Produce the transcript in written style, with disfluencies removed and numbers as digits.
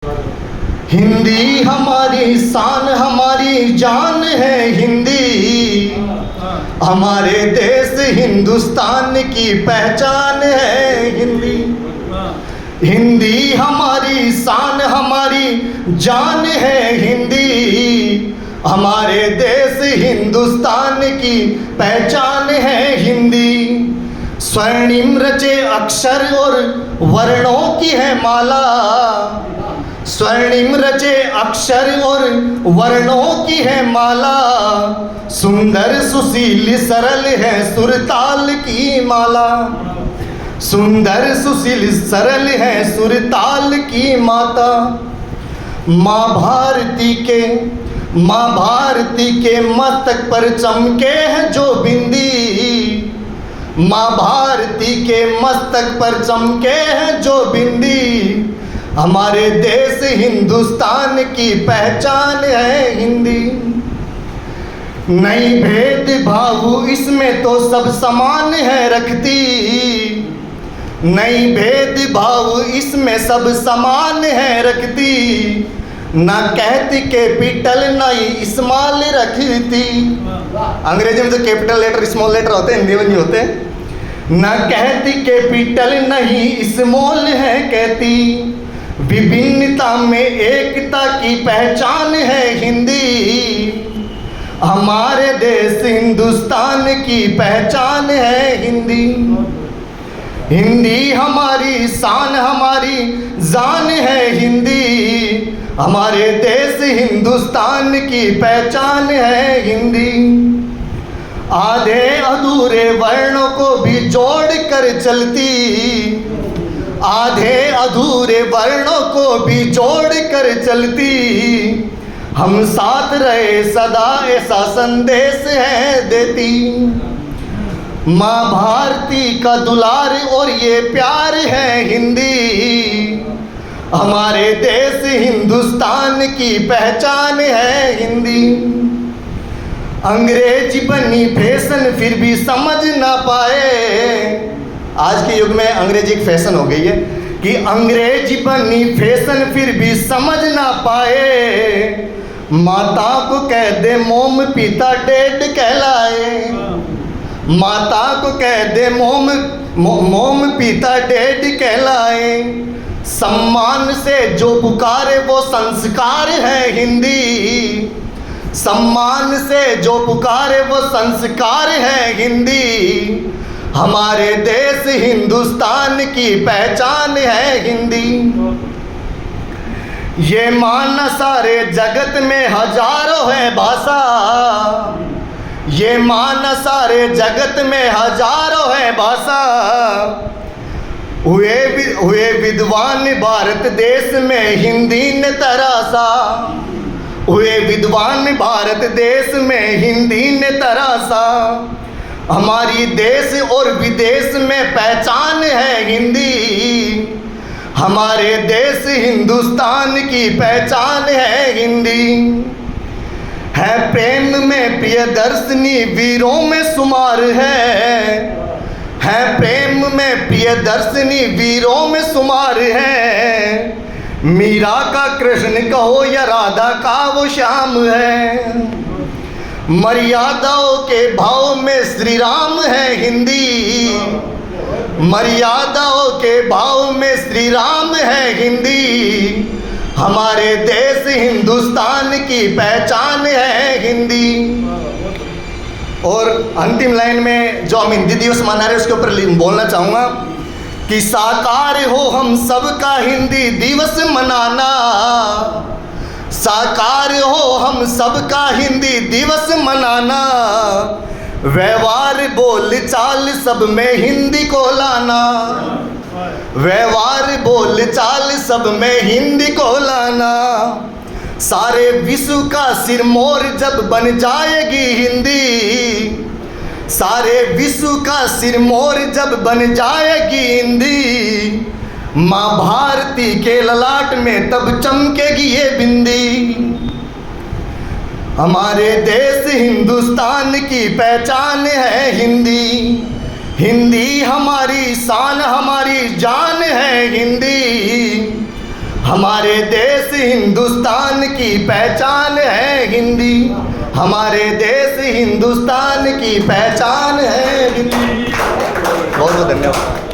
हिंदी हमारी शान हमारी जान है हिंदी, हमारे देश हिंदुस्तान की पहचान है हिंदी। हिंदी हमारी शान हमारी जान है हिंदी, हमारे देश हिंदुस्तान की पहचान है हिंदी। स्वर्णिम रचे अक्षर और वर्णों की है माला, स्वर्णिम रचे अक्षर और वर्णों की है माला। सुंदर सुशील सरल है सुरताल की माला, सुंदर सुशील सरल है सुरताल की माता। माँ भारती के मस्तक पर चमके हैं जो बिंदी, माँ भारती के मस्तक पर चमके हैं जो बिंदी। हमारे देश हिंदुस्तान की पहचान है हिंदी। नहीं भेदभाव इसमें तो सब समान है रखती, नहीं भेदभाव इसमें सब समान है रखती। ना कहती कैपिटल ना ही स्मॉल रखती, अंग्रेजी में तो कैपिटल लेटर स्मॉल लेटर होते हैं, हिंदी में नहीं होते। ना कहती कैपिटल नहीं स्मॉल है कहती, विभिन्नता में एकता की पहचान है हिंदी। हमारे देश हिंदुस्तान की पहचान है हिंदी। हिंदी हमारी शान हमारी जान है हिंदी, हमारे देश हिंदुस्तान की पहचान है हिंदी। आधे अधूरे वर्णों को भी जोड़ कर चलती, आधे अधूरे वर्णों को भी जोड़ कर चलती। हम साथ रहे सदा ऐसा संदेश है देती। माँ भारती का दुलार और ये प्यार है हिंदी, हमारे देश हिंदुस्तान की पहचान है हिंदी। अंग्रेजी बनी फैशन फिर भी समझ ना पाए, आज के युग में अंग्रेजी एक फैशन हो गई है कि अंग्रेजी बनी फैशन फिर भी समझ ना पाए। माता को कह दे मोम पिता डेड कहलाए, माता को कह दे मोम पिता डेड कहलाए। सम्मान से जो पुकारे वो संस्कार है हिंदी, सम्मान से जो पुकारे वो संस्कार है हिंदी। हमारे देश हिंदुस्तान की पहचान है हिंदी। ये मान सारे जगत में हजारों है भाषा, ये मान सारे जगत में हजारों है भाषा। हुए विद्वान भारत देश में हिंदी ने तरासा, हुए विद्वान भारत देश में हिंदी ने तरासा। हमारी देश और विदेश में पहचान है हिंदी, हमारे देश हिंदुस्तान की पहचान है हिंदी। है प्रेम में प्रियदर्शनी वीरों में शुमार है प्रेम में प्रियदर्शनी वीरों में शुमार है। मीरा का कृष्ण कहो या राधा का वो श्याम है, मर्यादाओं के भाव में श्री राम है हिंदी, मर्यादाओं के भाव में श्री राम है हिंदी। हमारे देश हिंदुस्तान की पहचान है हिंदी। और अंतिम लाइन में जो हम हिंदी दिवस मना रहे हैं उसके ऊपर बोलना चाहूँगा कि साकार हो हम सबका हिंदी दिवस मनाना, साकार हो हम सबका हिंदी दिवस मनाना। व्यवहार बोल चाल सब में हिंदी को लाना, व्यवहार बोल चाल सब में हिंदी को लाना। सारे विश्व का सिरमौर जब बन जाएगी हिंदी, सारे विश्व का सिरमौर जब बन जाएगी हिंदी। माँ भारती के ललाट में तब चमकेगी ये बिंदी। हमारे देश हिंदुस्तान की पहचान है हिंदी, हिंदी हमारी शान हमारी जान है हिंदी। हमारे देश हिंदुस्तान की पहचान है हिंदी, हमारे देश हिंदुस्तान की पहचान है हिंदी। बहुत बहुत धन्यवाद।